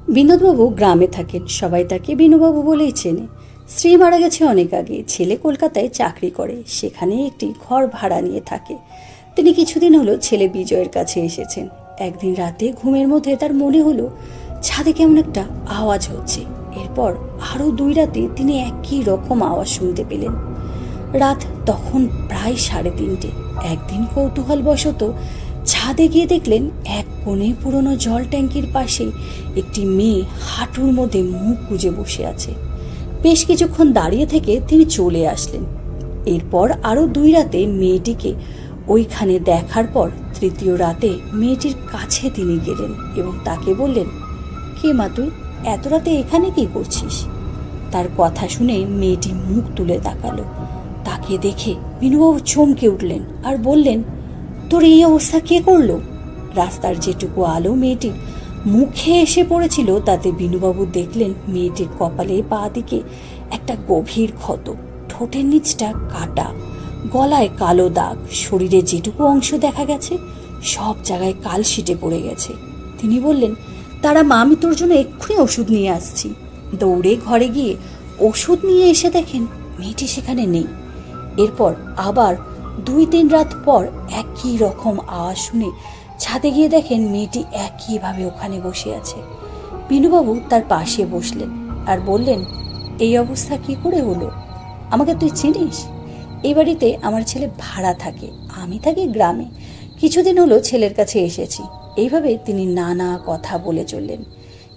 বিনোদবাবু গ্রামে থাকেন, সবাই তাকে বিনুবাবু বলেই চেনে। স্ত্রী মারা গেছে অনেক আগে, ছেলে কলকাতায় চাকরি করে, সেখানে একটি ঘর ভাড়া নিয়ে থাকে। তিনি কিছুদিন হলো ছেলে বিজয়ের কাছে এসেছেন। একদিন রাতে ঘুমের মধ্যে তার মনে হলো ছাদে কেমন একটা আওয়াজ হচ্ছে। এরপর আরও 2 রাতে তিনি একই রকম আওয়াজ শুনতে পেলেন। রাত তখন প্রায় 3:30। একদিন কৌতূহলবশত ছাদে গিয়ে দেখলেন এক কোণে পুরনো জল ট্যাঙ্কির পাশে একটি মেয়ে হাঁটুর মধ্যে মুখ গুজে বসে আছে। বেশ কিছুক্ষণ দাঁড়িয়ে থেকে তিনি চলে আসলেন। এরপর আরও 2 রাতে মেয়েটিকে ওইখানে দেখার পর 3য় রাতে মেয়েটির কাছে তিনি গেলেন এবং তাকে বললেন, কে মা তুই, এত রাতে এখানে কি করছিস? তার কথা শুনে মেয়েটি মুখ তুলে তাকালো। তাকে দেখে বিনুবাবু চমকে উঠলেন আর বললেন, তোর এই অবস্থা কে করলো? রাস্তার যেটুকু আলো মেয়েটির মুখে এসে পড়েছিল তাতে বিনুবাবু দেখলেন মেয়েটির কপালে পা দিকে একটা গভীর ক্ষত, ঠোঁটের নিচটা কাটা, গলায় কালো দাগ, শরীরে যেটুকু অংশ দেখা গেছে সব জায়গায় কালশিটে পড়ে গেছে। তিনি বললেন, তারা মা, আমি তোর জন্য এক্ষুনি ওষুধ নিয়ে আসছি। দৌড়ে ঘরে গিয়ে ওষুধ নিয়ে এসে দেখেন মেয়েটি সেখানে নেই। এরপর আবার 2-3 রাত পর একই রকম আওয়াজ শুনে ছাদে গিয়ে দেখেন মেয়েটি একইভাবে ওখানে বসে আছে। বিনুবাবু তার পাশে বসলেন আর বললেন, এই অবস্থা কি করে হলো? আমাকে তুই চিনিস? এই বাড়িতে আমার ছেলে ভাড়া থাকে, আমি থাকি গ্রামে। কিছুদিন হলো ছেলের কাছে এসেছি। এইভাবে তিনি নানা কথা বলে চললেন।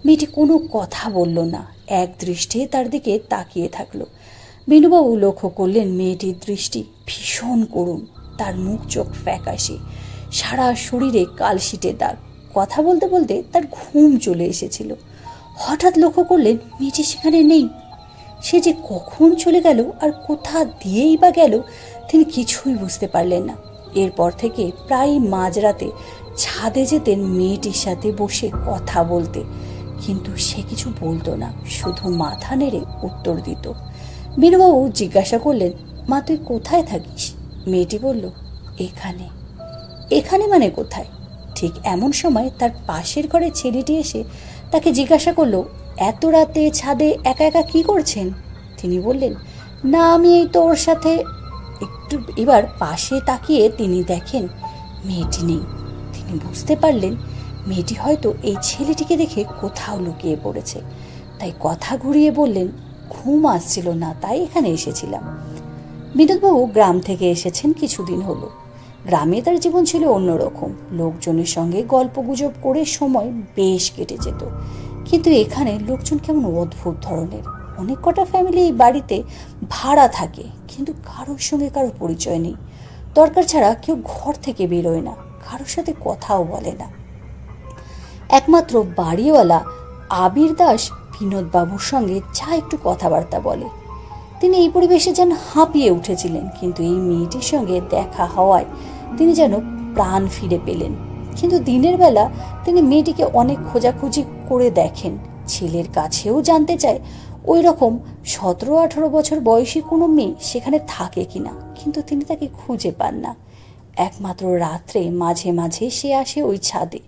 মেয়েটি কোনো কথা বলল না, এক দৃষ্টে তার দিকে তাকিয়ে থাকলো। বিনুবাবু লক্ষ্য করলেন মেয়েটির দৃষ্টি ভীষণ করুণ, তার মুখ চোখ ফ্যাকাশে, সারা শরীরে কালশিটে দাগ। কথা বলতে বলতে তার ঘুম চলে এসেছিল। হঠাৎ লক্ষ্য করলেন মেয়েটি সেখানে নেই। সে যে কখন চলে গেল আর কোথা দিয়েই বা গেল তিনি কিছুই বুঝতে পারলেন না। এরপর থেকে প্রায় মাঝরাতে ছাদে যেতেন মেয়েটির সাথে বসে কথা বলতে, কিন্তু সে কিছু বলতো না, শুধু মাথা নেড়ে উত্তর দিত। বিনুবাবু জিজ্ঞাসা করলেন, মা তুই কোথায় থাকিস? মেয়েটি বলল, এখানে। এখানে মানে কোথায়? ঠিক এমন সময় তার পাশের ঘরে ছেলেটি এসে তাকে জিজ্ঞাসা করলো, এত রাতে ছাদে একা একা কি করছেন? তিনি বললেন, না আমি এই তো ওর সাথে একটু। এবার পাশে তাকিয়ে তিনি দেখেন মেয়েটি নেই। তিনি বুঝতে পারলেন মেয়েটি হয়তো এই ছেলেটিকে দেখে কোথাও লুকিয়ে পড়েছে। তাই কথা ঘুরিয়ে বললেন, ঘুম আসছিল না তাই এখানে এসেছিলাম। বিনোদবাবু গ্রাম থেকে এসেছেন কিছুদিন হলো। গ্রামে তার জীবন ছিল অন্যরকম, লোকজনের সঙ্গে গল্প গুজব করে সময় বেশ কেটে যেত। কিন্তু এখানে লোকজন কেমন অদ্ভুত ধরনের। অনেক কটা ফ্যামিলি এই বাড়িতে ভাড়া থাকে, কিন্তু কারোর সঙ্গে কারোর পরিচয় নেই। দরকার ছাড়া কেউ ঘর থেকে বেরোয় না, কারোর সাথে কথাও বলে না। একমাত্র বাড়িওয়ালা আবির দাস বিনোদবাবুর সঙ্গে যা একটু কথাবার্তা বলে। তিনি এই পরিবেশে যেন হাঁপিয়ে উঠেছিলেন, কিন্তু এই মেয়েটির সঙ্গে দেখা হওয়ায় তিনি যেন প্রাণ ফিরে পেলেন। কিন্তু দিনের বেলা তিনি মেয়েটিকে অনেক খোঁজাখুঁজি করে দেখেন, ছেলের কাছেও জানতে চায় ওই রকম 17-18 বছর বয়সী কোনো মেয়ে সেখানে থাকে কিনা, কিন্তু তিনি তাকে খুঁজে পান না। একমাত্র রাত্রে মাঝে মাঝে সে আসে ওই ছাদে।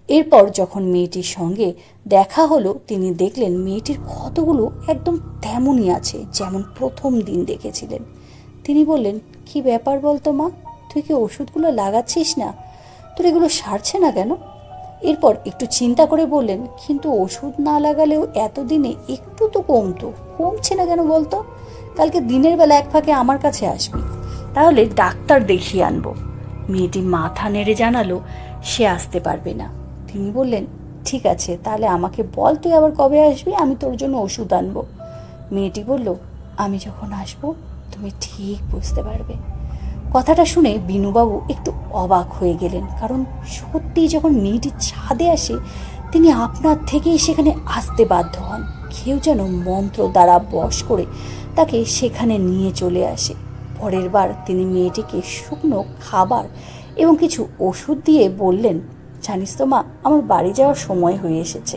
এরপর যখন মেয়েটির সঙ্গে দেখা হলো তিনি দেখলেন মেয়েটির ক্ষতগুলো একদম তেমনই আছে যেমন প্রথম দিন দেখেছিলেন। তিনি বললেন, কি ব্যাপার বলতো মা, তুই কি ওষুধগুলো লাগাচ্ছিস না? তোর এগুলো সারছে না কেন? এরপর একটু চিন্তা করে বললেন, কিন্তু ওষুধ না লাগালেও এতদিনে একটু তো কমছে না কেন বলতো? কালকে দিনের বেলা এক ফাঁকে আমার কাছে আসবি, তাহলে ডাক্তার দেখিয়ে আনবো। মেয়েটি মাথা নেড়ে জানালো সে আসতে পারবে না। তিনি বললেন, ঠিক আছে, তাহলে আমাকে বল তুই আবার কবে আসবি, আমি তোর জন্য ওষুধ আনবো। মেয়েটি বলল, আমি যখন আসবো তুমি ঠিক বুঝতে পারবে। কথাটা শুনে বিনুবাবু একটু অবাক হয়ে গেলেন, কারণ সত্যিই যখন মেয়েটি ছাদে আসে তিনি আপনার থেকেই সেখানে আসতে বাধ্য হন। কেউ যেন মন্ত্র দ্বারা বশ করে তাকে সেখানে নিয়ে চলে আসে। পরের বার তিনি মেয়েটিকে শুকনো খাবার এবং কিছু ওষুধ দিয়ে বললেন, জানিস তো মা, আমার বাড়ি যাওয়ার সময় হয়ে এসেছে।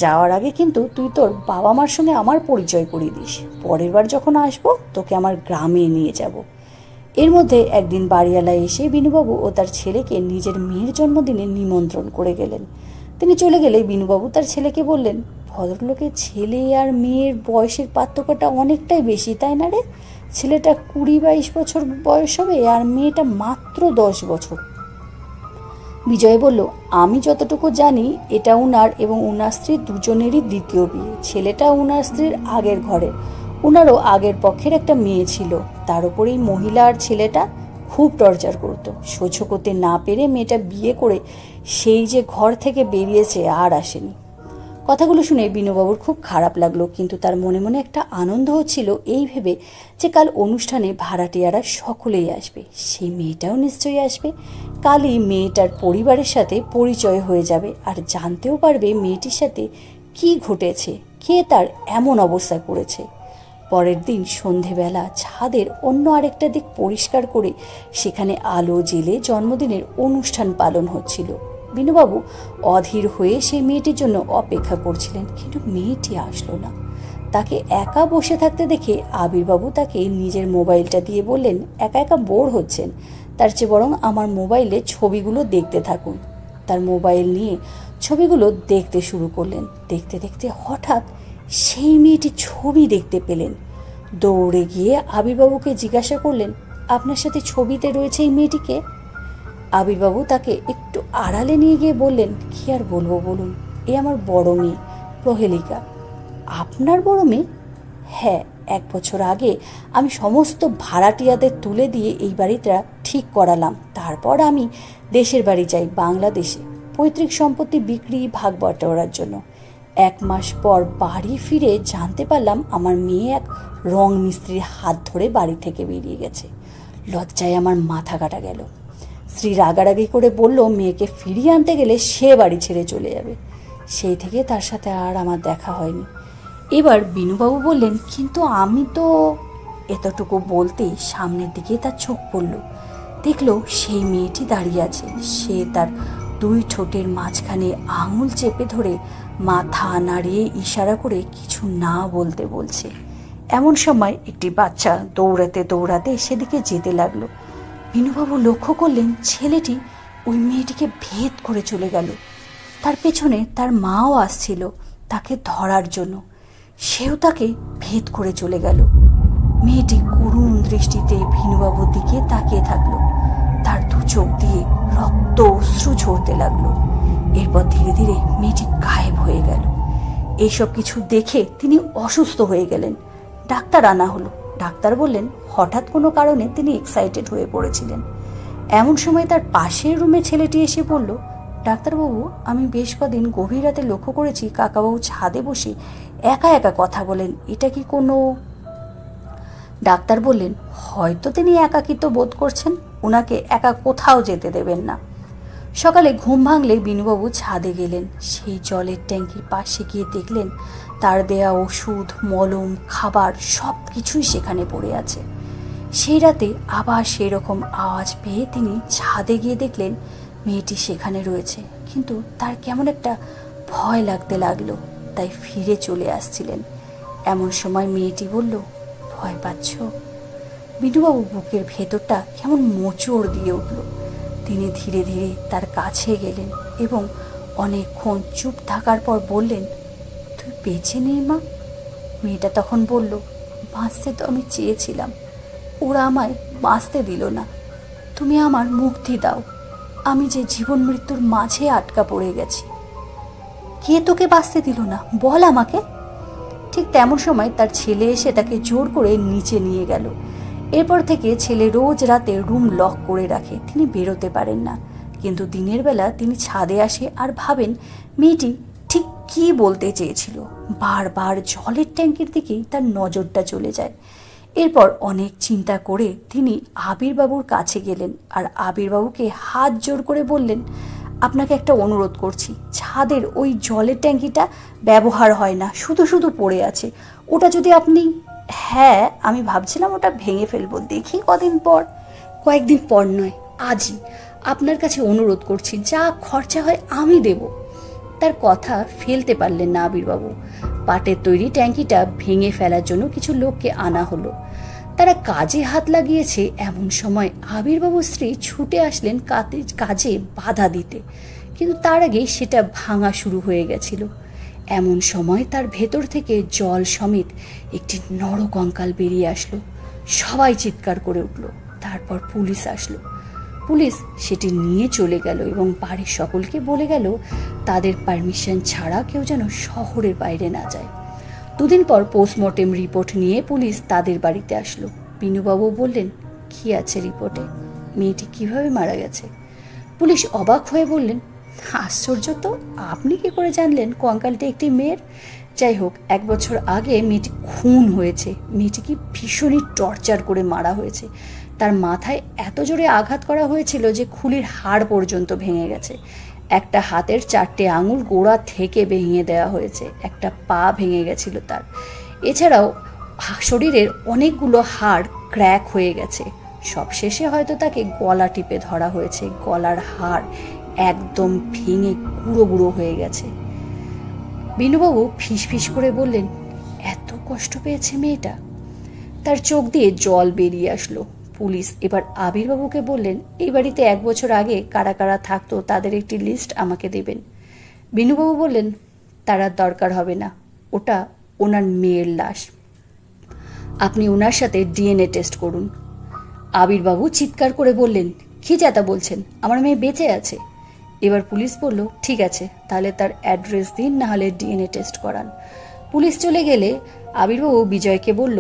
যাওয়ার আগে কিন্তু তুই তোর বাবা মার সঙ্গে আমার পরিচয় করিয়ে দিস। পরের বার যখন আসবো তোকে আমার গ্রামে নিয়ে যাব। এর মধ্যে একদিন বাড়িওয়ালা এসে বিনুবাবু ও তার ছেলেকে নিজের মেয়ের জন্মদিনে নিমন্ত্রণ করে গেলেন। তিনি চলে গেলে বিনুবাবু তার ছেলেকে বললেন, ভদ্রলোকের ছেলে আর মেয়ের বয়সের পার্থক্যটা অনেকটাই বেশি, তাই না রে? ছেলেটা 20-22 বছর বয়স হবে আর মেয়েটা মাত্র 10 বছর। বিজয় বলল, আমি যতটুকু জানি এটা উনার এবং উনার স্ত্রী দুজনেরই দ্বিতীয় বিয়ে। ছেলেটা উনার স্ত্রীর আগের ঘরে, উনারও আগের পক্ষের একটা মেয়ে ছিল। তার উপরেই মহিলা আর ছেলেটা খুব টর্চার করতো। সহ্য করতে না পেরে মেয়েটা বিয়ে করে সেই যে ঘর থেকে বেরিয়েছে আর আসেনি। কথাগুলো শুনে বিনুবাবুর খুব খারাপ লাগলো, কিন্তু তার মনে মনে একটা আনন্দ হচ্ছিল এই ভেবে যে কাল অনুষ্ঠানে ভাড়াটিয়ারা সকলেই আসবে, সেই মেয়েটাও নিশ্চয়ই আসবে। কালই মেয়েটার পরিবারের সাথে পরিচয় হয়ে যাবে আর জানতেও পারবে মেয়েটির সাথে কি ঘটেছে, কে তার এমন অবস্থা করেছে। পরের দিন সন্ধেবেলা ছাদের অন্য আরেকটা দিক পরিষ্কার করে সেখানে আলো জেলে জন্মদিনের অনুষ্ঠান পালন হচ্ছিল। বিনুবাবু অধীর হয়ে সেই মেয়েটির জন্য অপেক্ষা করছিলেন, কিন্তু মেয়েটি আসলো না। তাকে একা বসে থাকতে দেখে আবিরবাবু তাকে নিজের মোবাইলটা দিয়ে বললেন, একা একা বোর হচ্ছেন, তার চেয়ে বরং আমার মোবাইলে ছবিগুলো দেখতে থাকুন। তার মোবাইল নিয়ে ছবিগুলো দেখতে শুরু করলেন। দেখতে দেখতে হঠাৎ সেই মেয়েটির ছবি দেখতে পেলেন। দৌড়ে গিয়ে আবিরবাবুকে জিজ্ঞাসা করলেন, আপনার সাথে ছবিতে রয়েছে এই মেয়েটিকে? আবিরবাবু তাকে একটু আড়ালে নিয়ে গিয়ে বললেন, কি আর বলবো বলুন, এ আমার বড় মেয়ে প্রহেলিকা। আপনার বড় মেয়ে? হ্যাঁ, 1 বছর আগে আমি সমস্ত ভাড়াটিয়াদের তুলে দিয়ে এই বাড়িটা ঠিক করালাম। তারপর আমি দেশের বাড়ি যাই, বাংলাদেশে, পৈতৃক সম্পত্তি বিক্রি ভাগ বটোয়ারার জন্য। 1 মাস পর বাড়ি ফিরে জানতে পারলাম আমার মেয়ে এক রং মিস্ত্রির হাত ধরে বাড়ি থেকে বেরিয়ে গেছে। লজ্জায় আমার মাথা কাটা গেল। স্ত্রী রাগারাগি করে বলল, মেয়েকে ফিরিয়ে আনতে গেলে সে বাড়ি ছেড়ে চলে যাবে। সেই থেকে তার সাথে আর আমার দেখা হয়নি। এবার বিনুবাবু বললেন, কিন্তু আমি তো... এতটুকু বলতেই সামনের দিকে তার চোখ পড়ল। দেখলো সেই মেয়েটি দাঁড়িয়ে আছে। সে তার 2 ঠোঁটের মাঝখানে আঙুল চেপে ধরে মাথা নাড়িয়ে ইশারা করে কিছু না বলতে বলছে। এমন সময় একটি বাচ্চা দৌড়াতে দৌড়াতে সেদিকে যেতে লাগলো। বিনুবাবু লক্ষ্য করলেন ছেলেটি ওই মেয়েটিকে ভেদ করে চলে গেল। তার পেছনে তার মাও আসছিল তাকে ধরার জন্য, সেও তাকে ভেদ করে চলে গেল। মেয়েটি করুণ দৃষ্টিতে বিনুবাবুর দিকে তাকিয়ে থাকলো। তার 2 চোখ দিয়ে রক্ত অশ্রু ঝরতে লাগলো। এরপর ধীরে ধীরে মেয়েটি গায়েব হয়ে গেল। এইসব কিছু দেখে তিনি অসুস্থ হয়ে গেলেন। ডাক্তার আনা হলো। ডাক্তার বললেন হঠাৎ কোনো কারণে তিনি এক্সাইটেড হয়ে পড়েছিলেন। এমন সময় তার পাশের রুমে ছেলেটি এসে বলল, ডাক্তারবাবু, আমি বেশ কদিন গভীর রাতে লক্ষ্য করেছি কাকাবাবু ছাদে বসে একা একা কথা বলেন, এটা কি কোনো... ডাক্তার বললেন, হয়তো তিনি একাকিত্ব বোধ করছেন, ওনাকে একা কোথাও যেতে দেবেন না। সকালে ঘুম ভাঙলে বিনুবাবু ছাদে গেলেন। সেই জলের ট্যাঙ্কির পাশে গিয়ে দেখলেন তার দেয়া ওষুধ, মলম, খাবার সব কিছুই সেখানে পড়ে আছে। সেই রাতে আবার সেই রকম আওয়াজ পেয়ে তিনি ছাদে গিয়ে দেখলেন মেয়েটি সেখানে রয়েছে, কিন্তু তার কেমন একটা ভয় লাগতে লাগলো, তাই ফিরে চলে আসছিলেন। এমন সময় মেয়েটি বলল, ভয় পাচ্ছ? বিনুবাবু বুকের ভেতরটা কেমন মোচড় দিয়ে উঠল। তিনি ধীরে ধীরে তার কাছে গেলেন এবং অনেকক্ষণ চুপ থাকার পর বললেন, তুই বেঁচে নেই মা? মেয়েটা তখন বলল, বাঁচতে তো আমি চেয়েছিলাম, ওরা আমায় বাঁচতে দিল না, তুমি আমার মুক্তি দাও, আমি যে জীবন মৃত্যুর মাঝে আটকা পড়ে গেছি। কে তোকে বাঁচতে দিল না, বল আমাকে। ঠিক তেমন সময় তার ছেলে এসে তাকে জোর করে নিচে নিয়ে গেল। এরপর থেকে ছেলে রোজ রাতে রুম লক করে রাখে, তিনি বেরোতে পারেন না। কিন্তু দিনের বেলা তিনি ছাদে আসে আর ভাবেন মেয়েটি ঠিক কী বলতে চেয়েছিল। বারবার জলের ট্যাঙ্কির দিকেই তার নজরটা চলে যায়। এরপর অনেক চিন্তা করে তিনি আবিরবাবুর কাছে গেলেন আর আবিরবাবুকে হাত জোর করে বললেন, আপনাকে একটা অনুরোধ করছি, ছাদের ওই জলের ট্যাঙ্কিটা ব্যবহার হয় না, শুধু শুধু পড়ে আছে, ওটা যদি আপনি... হ্যাঁ, আমি ভাবছিলাম ওটা ভেঙে ফেলবো, দেখি কদিন পর। কয়েকদিন পর নয়, আজই। আপনার কাছে অনুরোধ করছি, যা খরচা হয় আমি দেব। তার কথা ফেলতে পারলেন না আবিরবাবু। পাটের তৈরি ট্যাঙ্কিটা ভেঙে ফেলার জন্য কিছু লোককে আনা হলো। তারা কাজে হাত লাগিয়েছে। এমন সময় আবিরবাবুর স্ত্রী ছুটে আসলেন কাজে বাধা দিতে, কিন্তু তার আগেই সেটা ভাঙা শুরু হয়ে গেছিল। এমন সময় তার ভেতর থেকে জল সমেত একটি নরকঙ্কাল বেরিয়ে আসলো। সবাই চিৎকার করে উঠল। তারপর পুলিশ আসলো। পুলিশ সেটি নিয়ে চলে গেল এবং বাড়ির সকলকে বলে গেল তাদের পারমিশন ছাড়া কেউ যেন শহরের বাইরে না যায়। দুদিন পর পোস্টমর্টেম রিপোর্ট নিয়ে পুলিশ তাদের বাড়িতে আসলো। বিনুবাবু বললেন, কি আছে রিপোর্টে? মেয়েটি কিভাবে মারা গেছে? পুলিশ অবাক হয়ে বললেন, আশ্চর্য তো, আপনি কি করে জানলেন কঙ্কালটি একটি মেয়ের? যাই হোক, 1 বছর আগে মেয়েটি খুন হয়েছে। মেয়েটিকে ভীষণই টর্চার করে মারা হয়েছে। তার মাথায় এত জোরে আঘাত করা হয়েছিল যে খুলির হাড় পর্যন্ত ভেঙে গেছে। একটা হাতের 4টে আঙুল গোড়া থেকে ভেঙে দেওয়া হয়েছে। একটা পা ভেঙে গেছিল তার। এছাড়াও শরীরের অনেকগুলো হাড় ক্র্যাক হয়ে গেছে। সবশেষে হয়তো তাকে গলা টিপে ধরা হয়েছে। গলার হাড় একদম ভেঙে গুঁড়ো গুঁড়ো হয়ে গেছে। বিনুবাবু ফিসফিস করে বললেন, এত কষ্ট পেয়েছে মেয়েটা? তার চোখ দিয়ে জল বেরিয়ে আসলো। পুলিশ এবার আবিরবাবুকে বললেন, এই বাড়িতে 1 বছর আগে কারা কারা থাকতো তাদের একটি লিস্ট আমাকে দেবেন। বিনুবাবু বললেন, তার আর দরকার হবে না, ওটা ওনার মেয়ের লাশ। আপনি ওনার সাথে ডিএনএ টেস্ট করুন। আবিরবাবু চিৎকার করে বললেন, কি যাতা বলছেন? আমার মেয়ে বেঁচে আছে। এবার পুলিশ বলল, ঠিক আছে, তাহলে তার অ্যাড্রেস দিন, না হলে ডিএনএ টেস্ট করান। পুলিশ চলে গেলে আবিরবাবু বিজয়কে বলল,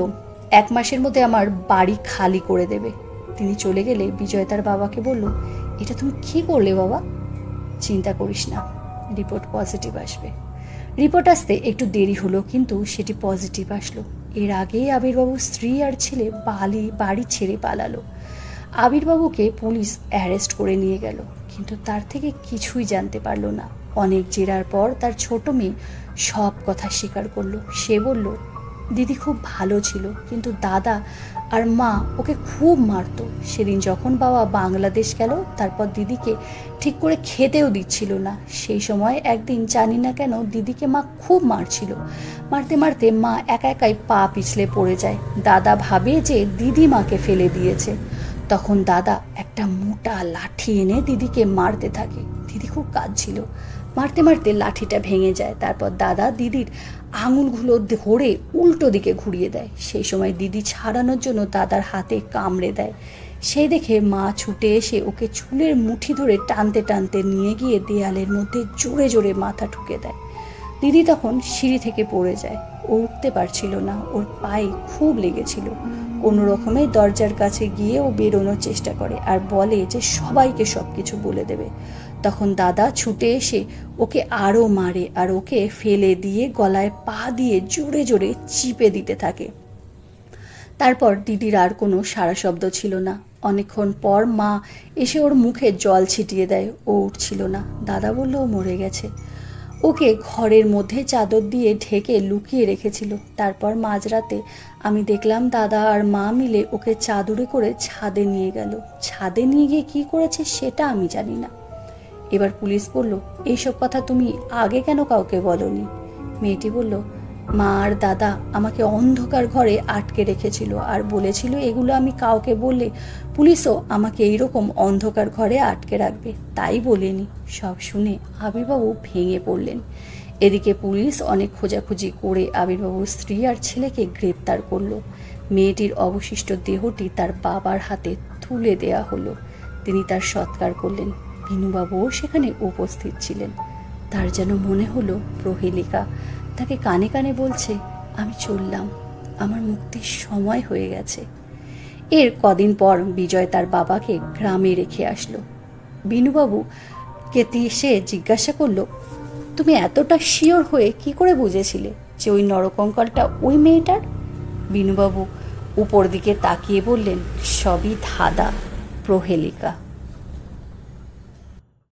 1 মাসের মধ্যে আমার বাড়ি খালি করে দেবে। তিনি চলে গেলে বিজয় তার বাবাকে বলল, এটা তুমি কি করলে বাবা? চিন্তা করিস না, রিপোর্ট পজিটিভ আসবে। রিপোর্ট আসতে একটু দেরি হলো, কিন্তু সেটি পজিটিভ আসলো। এর আগেই আবিরবাবুর স্ত্রী আর ছেলে বাড়ি ছেড়ে পালালো। আবিরবাবুকে পুলিশ অ্যারেস্ট করে নিয়ে গেল, কিন্তু তার থেকে কিছুই জানতে পারল না। অনেক জেরার পর তার ছোট মেয়ে সব কথা স্বীকার করলো। সে বলল, দিদি খুব ভালো ছিল, কিন্তু দাদা আর মা ওকে খুব মারতো। সেদিন যখন বাবা বাংলাদেশ গেল, তারপর দিদিকে ঠিক করে খেতেও দিচ্ছিল না। সেই সময় একদিন জানি না কেন দিদিকে মা খুব মারছিল। মারতে মারতে মা একা একাই পা পিছলে পড়ে যায়। দাদা ভাবে যে দিদি মাকে ফেলে দিয়েছে। তখন দাদা একটা মোটা লাঠি এনে দিদিকে মারতে থাকে। দিদি খুব কাঁদছিল। মারতে মারতে লাঠিটা ভেঙে যায়। তারপর দাদা দিদির আঙুলগুলো ধরে উল্টো দিকে ঘুরিয়ে দেয়। সেই সময় দিদি ছাড়ানোর জন্য দাদার হাতে কামড়ে দেয়। সেই দেখে মা ছুটে এসে ওকে চুলের মুঠি ধরে টানতে টানতে নিয়ে গিয়ে দেয়ালের মধ্যে জোরে জোরে মাথা ঠুকে দেয়। দিদি তখন সিঁড়ি থেকে পড়ে যায়। ও উঠতে পারছিল না, ওর পায়ে খুব লেগেছিল। কোনো রকমে দরজার কাছে গিয়ে ও বেরোনোর চেষ্টা করে আর বলে যে সবাইকে সব কিছু বলে দেবে। তখন দাদা ছুটে এসে ওকে আরও মারে আর ওকে ফেলে দিয়ে গলায় পা দিয়ে জোরে জোরে চিপে দিতে থাকে। তারপর দিদির আর কোনো সাড়া শব্দ ছিল না। অনেকক্ষণ পর মা এসে ওর মুখে জল ছিটিয়ে দেয়। ও উঠছিল না। দাদা বলল ও মরে গেছে। ওকে ঘরের মধ্যে চাদর দিয়ে ঢেকে লুকিয়ে রেখেছিল। তারপর মাঝরাতে আমি দেখলাম দাদা আর মা মিলে ওকে চাদরে করে ছাদে নিয়ে গেল। ছাদে নিয়ে গিয়ে কী করেছে সেটা আমি জানি না। এবার পুলিশ বলল, এইসব কথা তুমি আগে কেন কাউকে বলনি? মেয়েটি বলল, মা আর দাদা আমাকে অন্ধকার ঘরে আটকে রেখেছিল আর বলেছিল এগুলো আমি কাউকে বললে পুলিশও আমাকে এইরকম অন্ধকার ঘরে আটকে রাখবে, তাই বলেনি। সব শুনে আবিরবাবু ভেঙে পড়লেন। এদিকে পুলিশ অনেক খোঁজাখুঁজি করে আবিরবাবুর স্ত্রী আর ছেলেকে গ্রেপ্তার করলো। মেয়েটির অবশিষ্ট দেহটি তার বাবার হাতে তুলে দেয়া হলো। তিনি তার সৎকার করলেন। বিনুবাবুও সেখানে উপস্থিত ছিলেন। তার যেন মনে হলো প্রহেলিকা তাকে কানে কানে বলছে, আমি চললাম, আমার মুক্তির সময় হয়ে গেছে। এর কদিন পর বিজয় তার বাবাকে গ্রামে রেখে আসলো। বিনুবাবুকে সে জিজ্ঞাসা করলো, তুমি এতটা শিওর হয়ে কি করে বুঝেছিলে যে ওই নরকঙ্কালটা ওই মেয়েটার? বিনুবাবু উপর দিকে তাকিয়ে বললেন, সবই ধাঁধা, প্রহেলিকা।